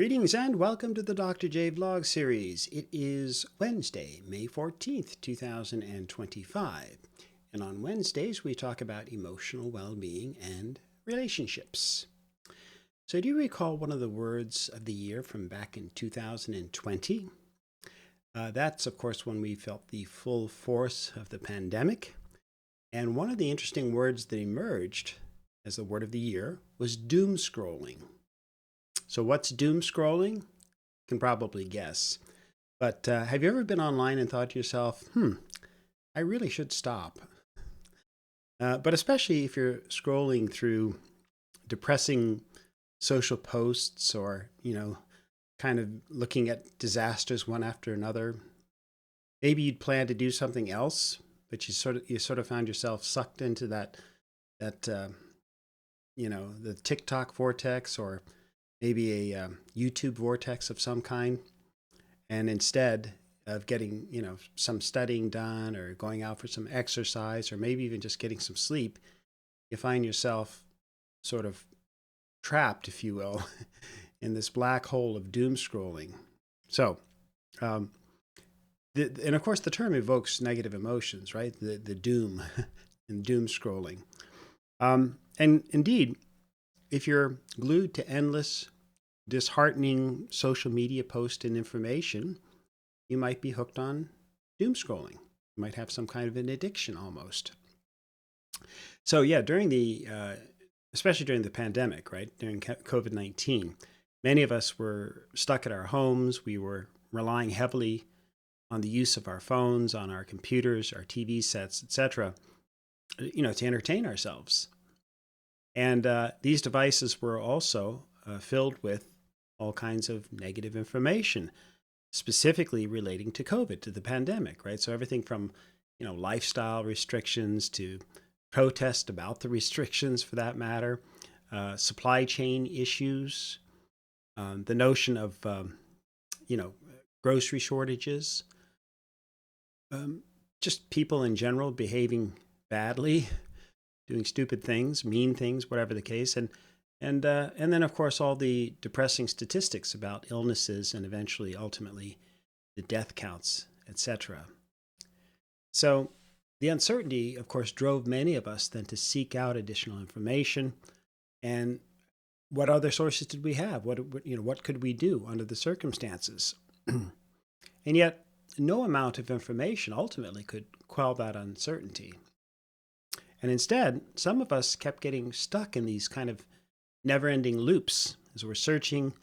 Greetings and welcome to the Dr. J Vlog series. It is Wednesday, May 14th, 2025. And on Wednesdays, we talk about emotional well-being and relationships. So do you recall one of the words of the year from back in 2020? That's, of course, when we felt the full force of the pandemic. And one of the interesting words that emerged as the word of the year was doom scrolling. So what's doom scrolling? You can probably guess. But have you ever been online and thought to yourself, I really should stop? But especially if you're scrolling through depressing social posts or, kind of looking at disasters one after another. Maybe you'd plan to do something else, but you sort of found yourself sucked into the TikTok vortex or maybe a YouTube vortex of some kind. And instead of getting, some studying done or going out for some exercise or maybe even just getting some sleep, you find yourself sort of trapped, if you will, in this black hole of doom scrolling. So, and of course, the term evokes negative emotions, right? The doom and doom scrolling. And indeed, if you're glued to endless, disheartening social media posts and information, you might be hooked on doom scrolling. You might have some kind of an addiction almost. So yeah, especially during the pandemic, right? During COVID-19, many of us were stuck at our homes. We were relying heavily on the use of our phones, on our computers, our TV sets, etc., to entertain ourselves. And these devices were also filled with all kinds of negative information, specifically relating to COVID, to the pandemic, right? So everything from, lifestyle restrictions to protest about the restrictions for that matter, supply chain issues, the notion of, grocery shortages, just people in general behaving badly, doing stupid things, mean things, whatever the case. And then, of course, all the depressing statistics about illnesses and eventually, ultimately, the death counts, etc. So the uncertainty, of course, drove many of us then to seek out additional information. And what other sources did we have? What could we do under the circumstances? And yet, no amount of information ultimately could quell that uncertainty. And instead, some of us kept getting stuck in these kind of never-ending loops as we're searching,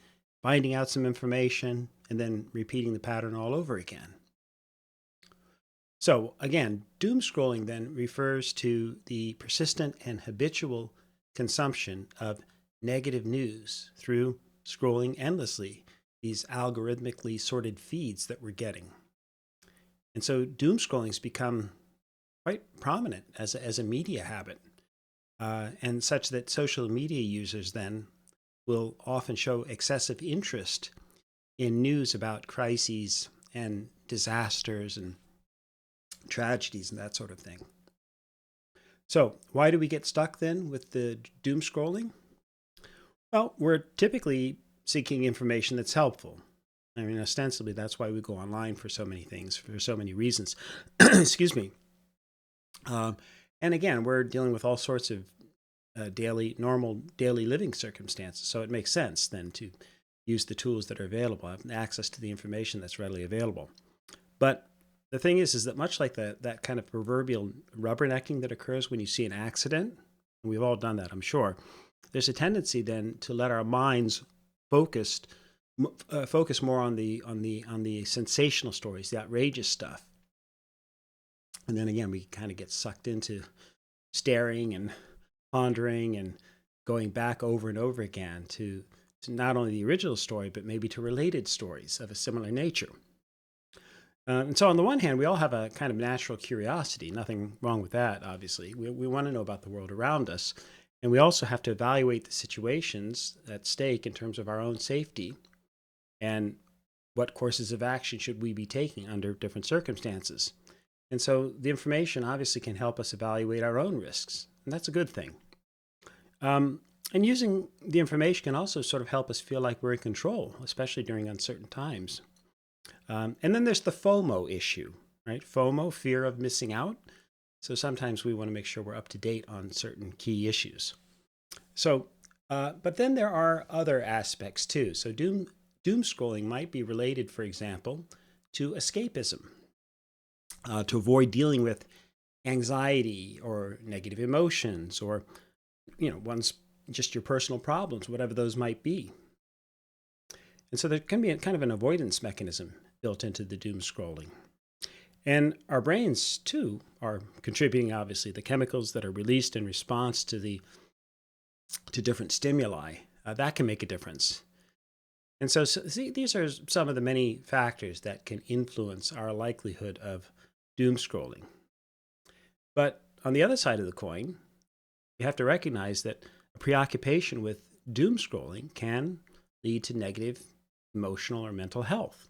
finding out some information, and then repeating the pattern all over again. So again, doom scrolling then refers to the persistent and habitual consumption of negative news through scrolling endlessly, these algorithmically sorted feeds that we're getting. And so doom scrolling has become quite prominent as a media habit. And such that social media users then will often show excessive interest in news about crises and disasters and tragedies and that sort of thing. So why do we get stuck then with the doom scrolling? Well, we're typically seeking information that's helpful. I mean, ostensibly, that's why we go online for so many things, for so many reasons. Excuse me. And again, we're dealing with all sorts of normal daily living circumstances. So it makes sense then to use the tools that are available, have access to the information that's readily available. But the thing is that much like that kind of proverbial rubbernecking that occurs when you see an accident, and we've all done that, I'm sure, there's a tendency then to let our minds focus more on the sensational stories, the outrageous stuff. And then again, we kind of get sucked into staring and pondering and going back over and over again to not only the original story, but maybe to related stories of a similar nature. And so on the one hand, we all have a kind of natural curiosity. Nothing wrong with that, obviously. We want to know about the world around us. And we also have to evaluate the situations at stake in terms of our own safety and what courses of action should we be taking under different circumstances. And so the information obviously can help us evaluate our own risks, and that's a good thing. And using the information can also sort of help us feel like we're in control, especially during uncertain times. And then there's the FOMO issue, right? FOMO, fear of missing out. So sometimes we want to make sure we're up to date on certain key issues. So, but then there are other aspects too. So doom scrolling might be related, for example, to escapism, to avoid dealing with anxiety or negative emotions, or one's just your personal problems, whatever those might be. And so there can be a kind of an avoidance mechanism built into the doom scrolling. And our brains, too, are contributing, obviously, the chemicals that are released in response to different stimuli. That can make a difference. And so see, these are some of the many factors that can influence our likelihood of doom scrolling. But on the other side of the coin, you have to recognize that a preoccupation with doom scrolling can lead to negative emotional or mental health.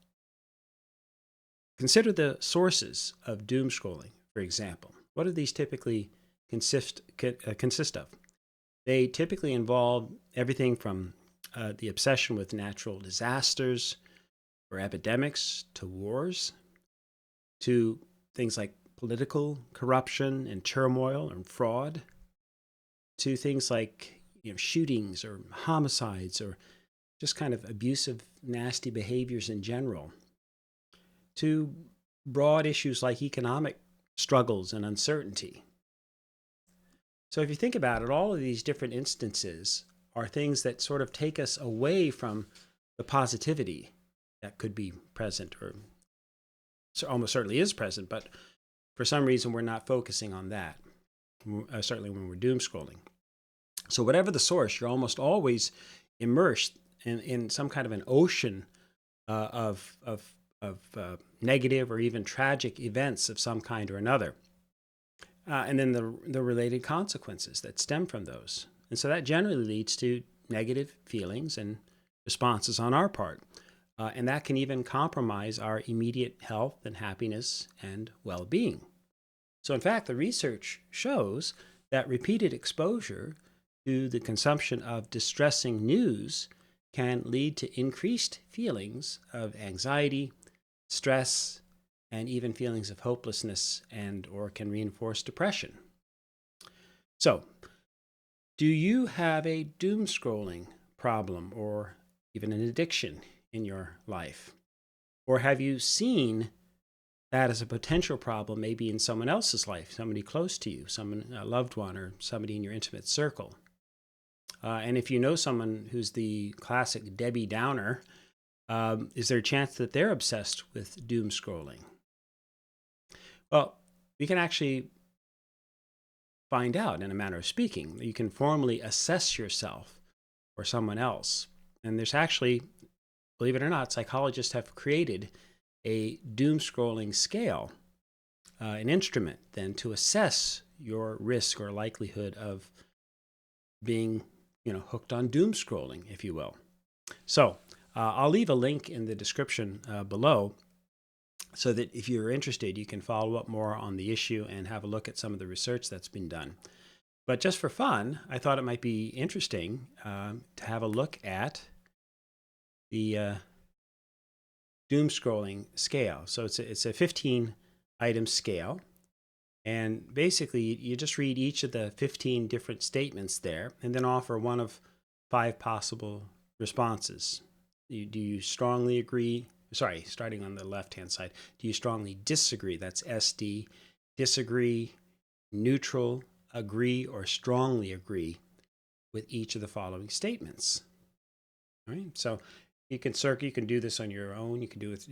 Consider the sources of doom scrolling, for example. What do these typically consist of? They typically involve everything from the obsession with natural disasters or epidemics to wars, to things like political corruption and turmoil and fraud, to things like shootings or homicides or just kind of abusive, nasty behaviors in general, to broad issues like economic struggles and uncertainty. So if you think about it, all of these different instances are things that sort of take us away from the positivity that could be present, or almost certainly is present, but for some reason we're not focusing on that, certainly when we're doom scrolling. So whatever the source, you're almost always immersed in some kind of an ocean of negative or even tragic events of some kind or another. And then the related consequences that stem from those. And so that generally leads to negative feelings and responses on our part. And that can even compromise our immediate health and happiness and well-being. So in fact, the research shows that repeated exposure to the consumption of distressing news can lead to increased feelings of anxiety, stress, and even feelings of hopelessness, and or can reinforce depression. So, do you have a doom scrolling problem or even an addiction in your life? Or have you seen that as a potential problem maybe in someone else's life, somebody close to you, a loved one, or somebody in your intimate circle? And if you know someone who's the classic Debbie Downer, is there a chance that they're obsessed with doom scrolling? Well, we can actually find out in a manner of speaking. You can formally assess yourself or someone else. And there's actually, believe it or not, psychologists have created a doom scrolling scale, an instrument then to assess your risk or likelihood of being hooked on doom scrolling, if you will. So I'll leave a link in the description below so that if you're interested, you can follow up more on the issue and have a look at some of the research that's been done. But just for fun, I thought it might be interesting to have a look at the doom scrolling scale. So it's a 15-item scale. And basically, you just read each of the 15 different statements there and then offer one of 5 possible responses. Do you strongly agree? Sorry, starting on the left-hand side. Do you strongly disagree? That's SD. Disagree, neutral, agree, or strongly agree with each of the following statements. All right. So you can do this on your own. You can do it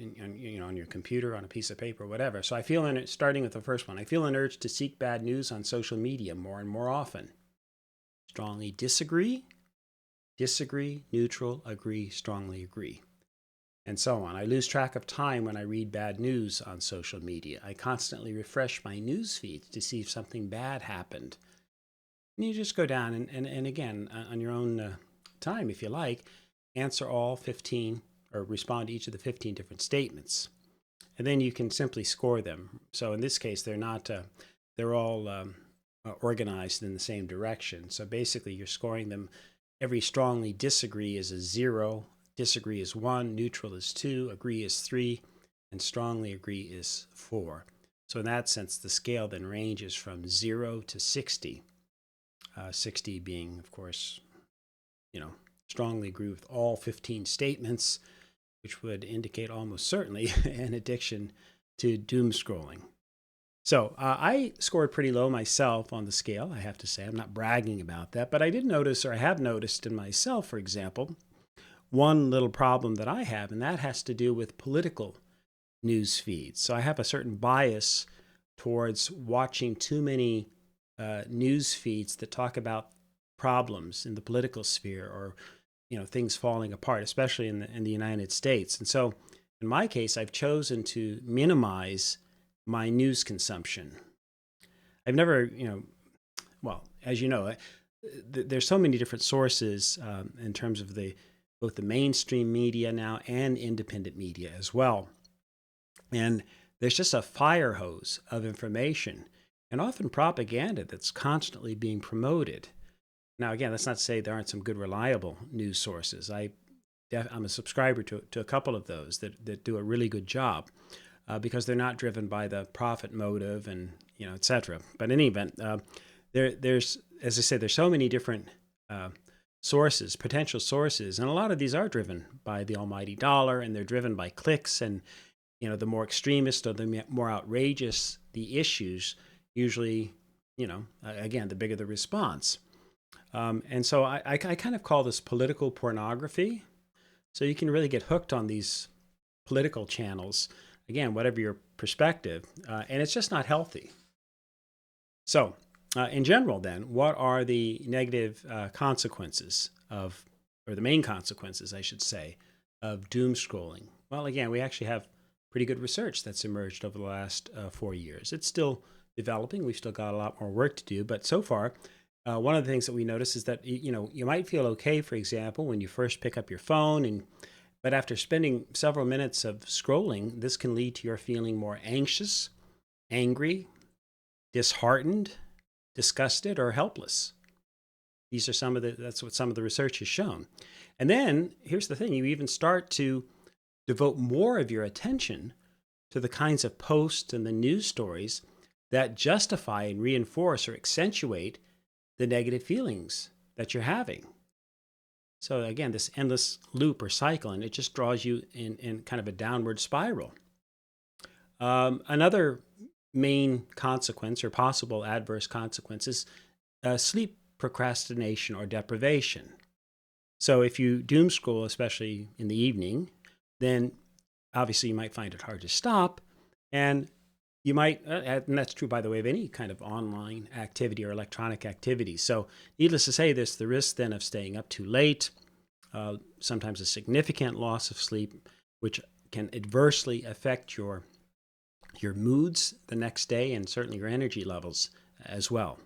on your computer, on a piece of paper, whatever. So I feel starting with the first one, I feel an urge to seek bad news on social media more and more often. Strongly disagree, neutral, agree, strongly agree, and so on. I lose track of time when I read bad news on social media. I constantly refresh my news feeds to see if something bad happened. And you just go down and again, on your own time, if you like, answer all 15 or respond to each of the 15 different statements. And then you can simply score them. So in this case, they're all organized in the same direction. So basically, you're scoring them every strongly disagree is a 0, disagree is 1, neutral is 2, agree is 3, and strongly agree is 4. So in that sense, the scale then ranges from 0 to 60. 60 being, of course, strongly agree with all 15 statements, which would indicate almost certainly an addiction to doom scrolling. So I scored pretty low myself on the scale, I have to say. I'm not bragging about that, but I did notice, or I have noticed in myself, for example, one little problem that I have, and that has to do with political news feeds. So I have a certain bias towards watching too many news feeds that talk about problems in the political sphere, or things falling apart, especially in the United States. And so in my case, I've chosen to minimize my news consumption. I've never, well, as you know, there's so many different sources in terms of both the mainstream media now and independent media as well. And there's just a fire hose of information and often propaganda that's constantly being promoted. Now, again, that's not to say there aren't some good, reliable news sources. I'm a subscriber to a couple of those that do a really good job because they're not driven by the profit motive and et cetera. But in any event, there's, as I said, there's so many different sources, potential sources, and a lot of these are driven by the almighty dollar, and they're driven by clicks. And the more extremist or the more outrageous the issues, usually, again, the bigger the response. And so I kind of call this political pornography. So you can really get hooked on these political channels, again, whatever your perspective, and it's just not healthy. So in general, then, what are the negative consequences or the main consequences, I should say, of doom scrolling? Well, again, we actually have pretty good research that's emerged over the last 4 years. It's still developing. We've still got a lot more work to do, but so far, one of the things that we notice is that you might feel okay, for example, when you first pick up your phone, but after spending several minutes of scrolling, this can lead to your feeling more anxious, angry, disheartened, disgusted, or helpless. That's what some of the research has shown. And then here's the thing: you even start to devote more of your attention to the kinds of posts and the news stories that justify and reinforce or accentuate the negative feelings that you're having. So again, this endless loop or cycle, and it just draws you in kind of a downward spiral. Another main consequence or possible adverse consequence is sleep procrastination or deprivation. So if you doom scroll, especially in the evening, then obviously you might find it hard to stop, and you might, and that's true, by the way, of any kind of online activity or electronic activity. So needless to say, there's the risk then of staying up too late, sometimes a significant loss of sleep, which can adversely affect your moods the next day and certainly your energy levels as well.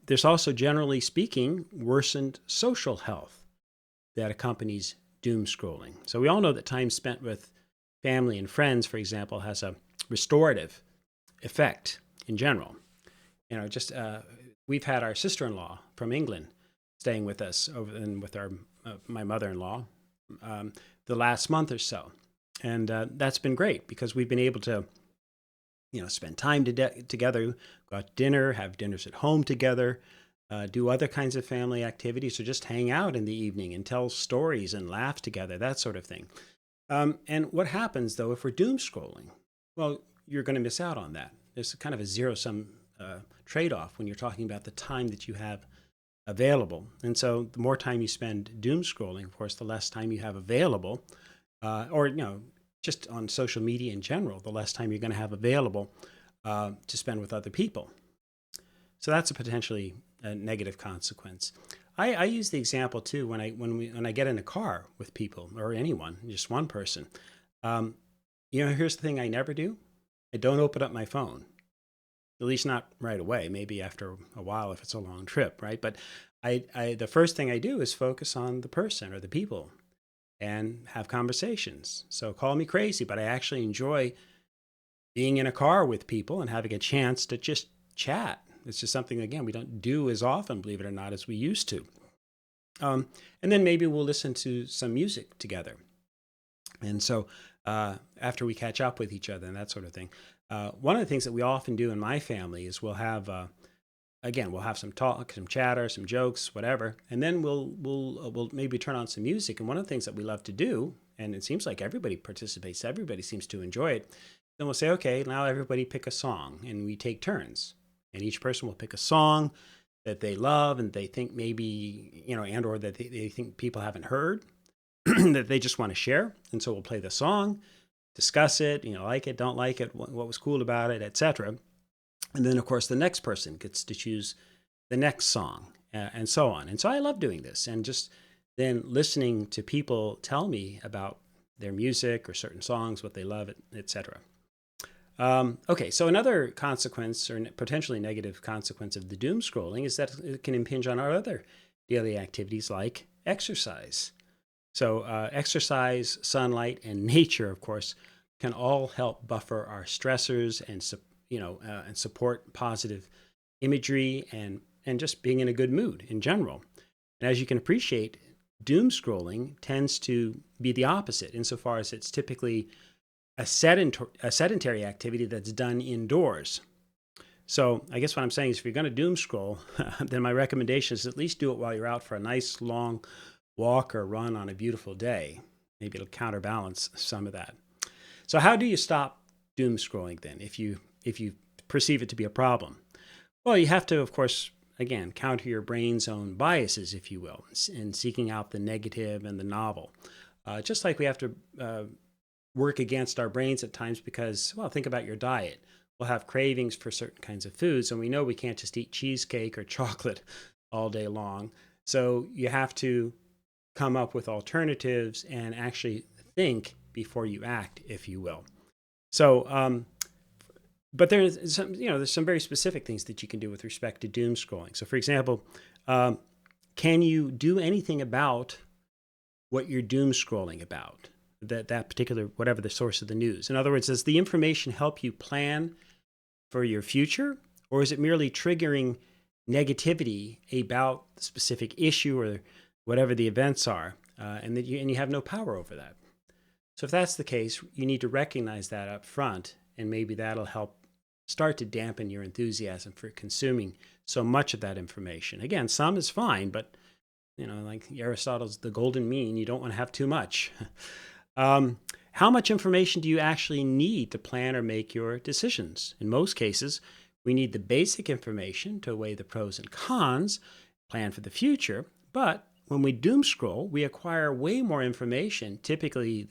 There's also, generally speaking, worsened social health that accompanies doom scrolling. So we all know that time spent with family and friends, for example, has a restorative effect in general. We've had our sister-in-law from England staying with us and with my mother-in-law the last month or so, and that's been great because we've been able to spend time together, go out to dinner, have dinners at home together, do other kinds of family activities, or just hang out in the evening and tell stories and laugh together, that sort of thing. And what happens, though, if we're doom scrolling? Well, you're going to miss out on that. There's kind of a zero-sum trade-off when you're talking about the time that you have available. And so the more time you spend doom scrolling, of course, the less time you have available, or just on social media in general, the less time you're going to have available to spend with other people. So that's a potentially negative consequence. I use the example too when I get in a car with people or anyone, just one person. Here's the thing I never do. I don't open up my phone, at least not right away. Maybe after a while if it's a long trip, right? But the first thing I do is focus on the person or the people and have conversations. So call me crazy, but I actually enjoy being in a car with people and having a chance to just chat. It's just something, again, we don't do as often, believe it or not, as we used to. And then maybe we'll listen to some music together. And so after we catch up with each other and that sort of thing, one of the things that we often do in my family is we'll have again, we'll have some talk, some chatter, some jokes, whatever, and then we'll maybe turn on some music. And one of the things that we love to do, and it seems like everybody participates, everybody seems to enjoy it. Then we'll say, okay, now everybody pick a song, and we take turns, and each person will pick a song that they love and they think maybe and or that they think people haven't heard that they just want to share. And so we'll play the song, discuss it, like it, don't like it, what was cool about it, etc. And then, of course, the next person gets to choose the next song, and so on. And so I love doing this, and just then listening to people tell me about their music or certain songs, what they love, etc. Okay, so another consequence, or potentially negative consequence, of the doom scrolling is that it can impinge on our other daily activities like exercise. So exercise, sunlight, and nature, of course, can all help buffer our stressors and and support positive imagery and just being in a good mood in general. And as you can appreciate, doom scrolling tends to be the opposite insofar as it's typically a sedentary activity that's done indoors. So I guess what I'm saying is if you're going to doom scroll, then my recommendation is at least do it while you're out for a nice long walk or run on a beautiful day. Maybe it'll counterbalance some of that. So how do you stop doom scrolling then if you perceive it to be a problem? Well, you have to, of course, again, counter your brain's own biases, if you will, in seeking out the negative and the novel. Just like we have to work against our brains at times because, well, think about your diet. We'll have cravings for certain kinds of foods, and we know we can't just eat cheesecake or chocolate all day long. So you have to come up with alternatives and actually think before you act, if you will. So, but there's some very specific things that you can do with respect to doom scrolling. So, for example, can you do anything about what you're doom scrolling about? That particular, whatever the source of the news. In other words, does the information help you plan for your future, or is it merely triggering negativity about the specific issue or whatever the events are, and you have no power over that? So if that's the case, you need to recognize that up front, and maybe that'll help start to dampen your enthusiasm for consuming so much of that information. Again, some is fine, but like Aristotle's the golden mean, you don't want to have too much. How much information do you actually need to plan or make your decisions? In most cases, we need the basic information to weigh the pros and cons, plan for the future. But when we doom scroll, we acquire way more information typically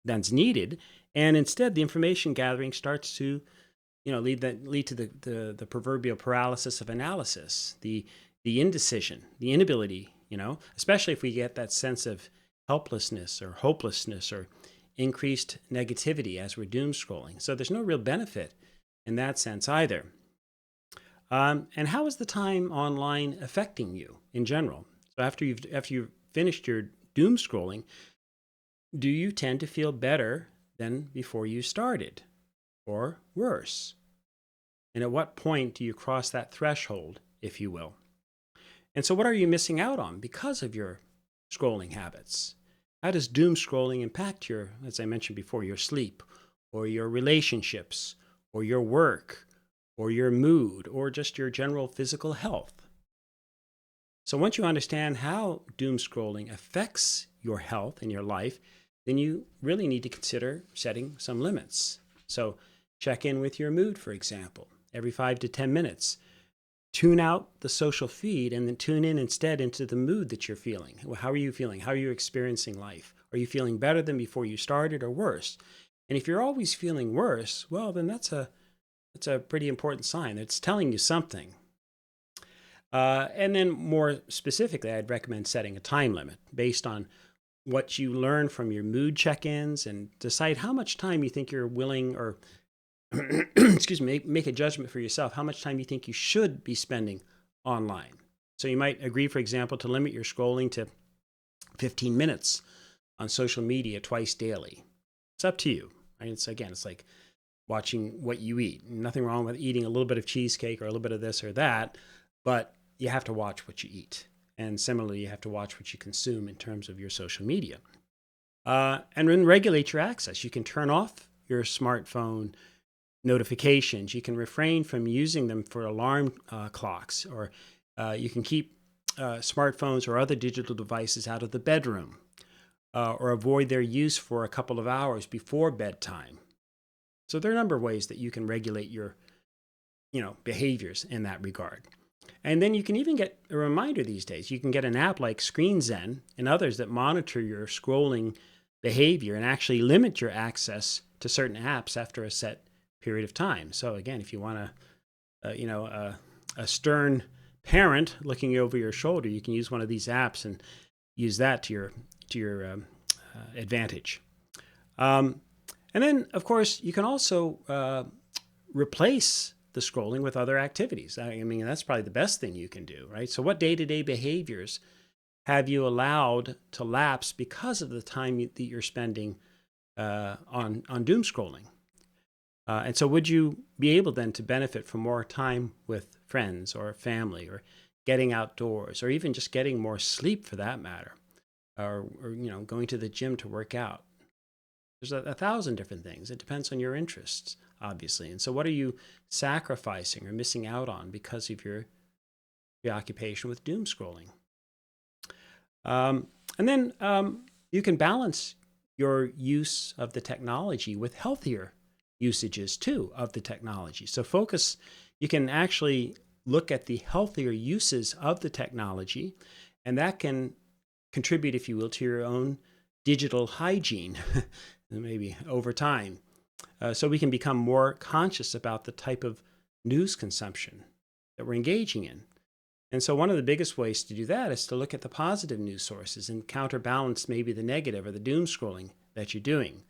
than's needed, and instead the information gathering starts to lead to the proverbial paralysis of analysis, the indecision, the inability, especially if we get that sense of helplessness or hopelessness or increased negativity as we're doom scrolling. So there's no real benefit in that sense either. And how is the time online affecting you in general? So after you've finished your doom scrolling, do you tend to feel better than before you started, or worse? And at what point do you cross that threshold, if you will? And so what are you missing out on because of your scrolling habits? How does doom scrolling impact your, as I mentioned before, your sleep, or your relationships, or your work, or your mood, or just your general physical health? So once you understand how doom scrolling affects your health and your life, then you really need to consider setting some limits. So check in with your mood, for example, every 5 to 10 minutes. Tune out the social feed and then tune in instead into the mood that you're feeling. How are you feeling? How are you experiencing life? Are you feeling better than before you started, or worse? And if you're always feeling worse, well, then that's a pretty important sign. It's telling you something. And then more specifically, I'd recommend setting a time limit based on what you learn from your mood check-ins, and decide how much time you think you're willing, or excuse me, make a judgment for yourself, how much time you think you should be spending online. So you might agree, for example, to limit your scrolling to 15 minutes on social media twice daily. It's up to you. Right? It's like watching what you eat. Nothing wrong with eating a little bit of cheesecake or a little bit of this or that, but you have to watch what you eat. And similarly, you have to watch what you consume in terms of your social media. And then regulate your access. You can turn off your smartphone notifications. You can refrain from using them for alarm clocks, or you can keep smartphones or other digital devices out of the bedroom, or avoid their use for a couple of hours before bedtime. So there are a number of ways that you can regulate your behaviors in that regard. And then you can even get a reminder these days. You can get an app like ScreenZen and others that monitor your scrolling behavior and actually limit your access to certain apps after a set period of time. So again, if you want a stern parent looking over your shoulder, you can use one of these apps and use that to your advantage. And then, of course, you can also replace the scrolling with other activities. I mean, that's probably the best thing you can do, right? So what day-to-day behaviors have you allowed to lapse because of the time that you're spending on doom scrolling? And so would you be able then to benefit from more time with friends or family, or getting outdoors, or even just getting more sleep for that matter, or going to the gym to work out? There's a thousand different things. It depends on your interests, obviously. And so what are you sacrificing or missing out on because of your preoccupation with doom scrolling? And then you can balance your use of the technology with healthier usages too of the technology. So you can actually look at the healthier uses of the technology, and that can contribute, if you will, to your own digital hygiene, maybe over time. So we can become more conscious about the type of news consumption that we're engaging in. And so one of the biggest ways to do that is to look at the positive news sources and counterbalance maybe the negative or the doom scrolling that you're doing.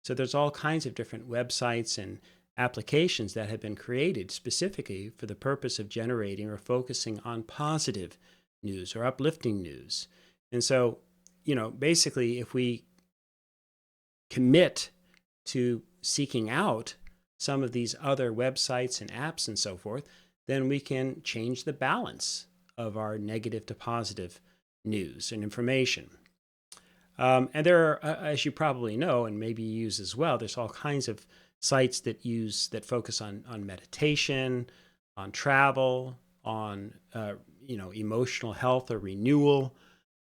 So there's all kinds of different websites and applications that have been created specifically for the purpose of generating or focusing on positive news or uplifting news. And so, basically, if we commit to seeking out some of these other websites and apps and so forth, then we can change the balance of our negative to positive news and information. And there are, as you probably know, and maybe you use as well, there's all kinds of sites that focus on meditation, on travel, on emotional health or renewal,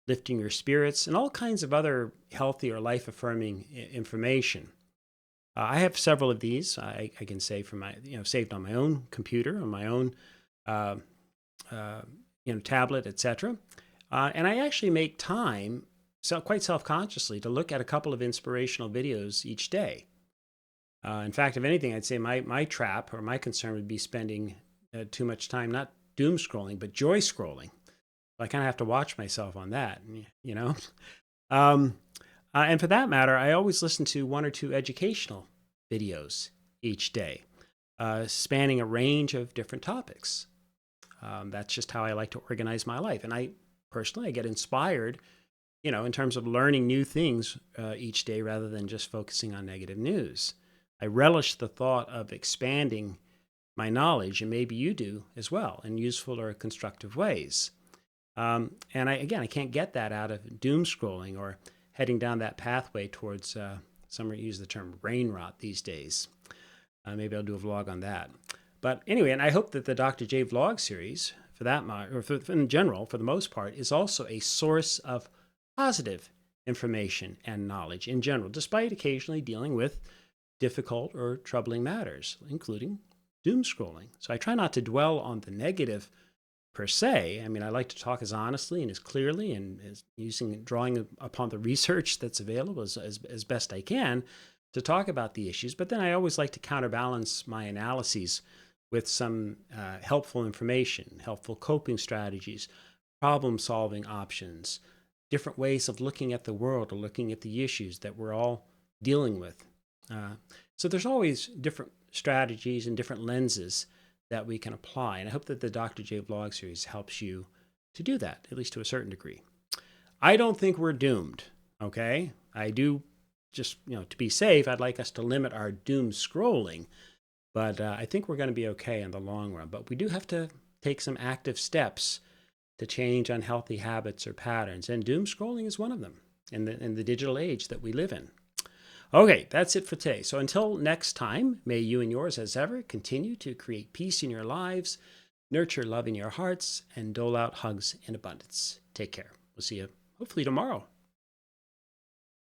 lifting your spirits, and all kinds of other healthy or life-affirming information. I have several of these. I can say from my saved on my own computer, on my own tablet, etc. And I actually make time, quite self-consciously, to look at a couple of inspirational videos each day. In fact, if anything, I'd say my trap or my concern would be spending too much time, not doom scrolling, but joy scrolling. I kind of have to watch myself on that, and for that matter, I always listen to one or two educational videos each day, spanning a range of different topics. That's just how I like to organize my life. And I get inspired, in terms of learning new things each day rather than just focusing on negative news. I relish the thought of expanding my knowledge, and maybe you do as well, in useful or constructive ways. And I can't get that out of doom scrolling or heading down that pathway towards, some use the term brain rot these days. Maybe I'll do a vlog on that. But anyway, and I hope that the Dr. J vlog series, for that matter, or in general, for the most part, is also a source of positive information and knowledge in general, despite occasionally dealing with difficult or troubling matters, including doom scrolling. So I try not to dwell on the negative per se. I mean, I like to talk as honestly and as clearly and as drawing upon the research that's available as best I can to talk about the issues. But then I always like to counterbalance my analyses with some helpful information, helpful coping strategies, problem-solving options, different ways of looking at the world or looking at the issues that we're all dealing with. So there's always different strategies and different lenses that we can apply. And I hope that the Dr. J vlog series helps you to do that, at least to a certain degree. I don't think we're doomed, okay? I do just, to be safe, I'd like us to limit our doom scrolling, but I think we're going to be okay in the long run. But we do have to take some active steps to change unhealthy habits or patterns. And doom scrolling is one of them in the digital age that we live in. Okay, that's it for today. So until next time, may you and yours, as ever, continue to create peace in your lives, nurture love in your hearts, and dole out hugs in abundance. Take care. We'll see you hopefully tomorrow.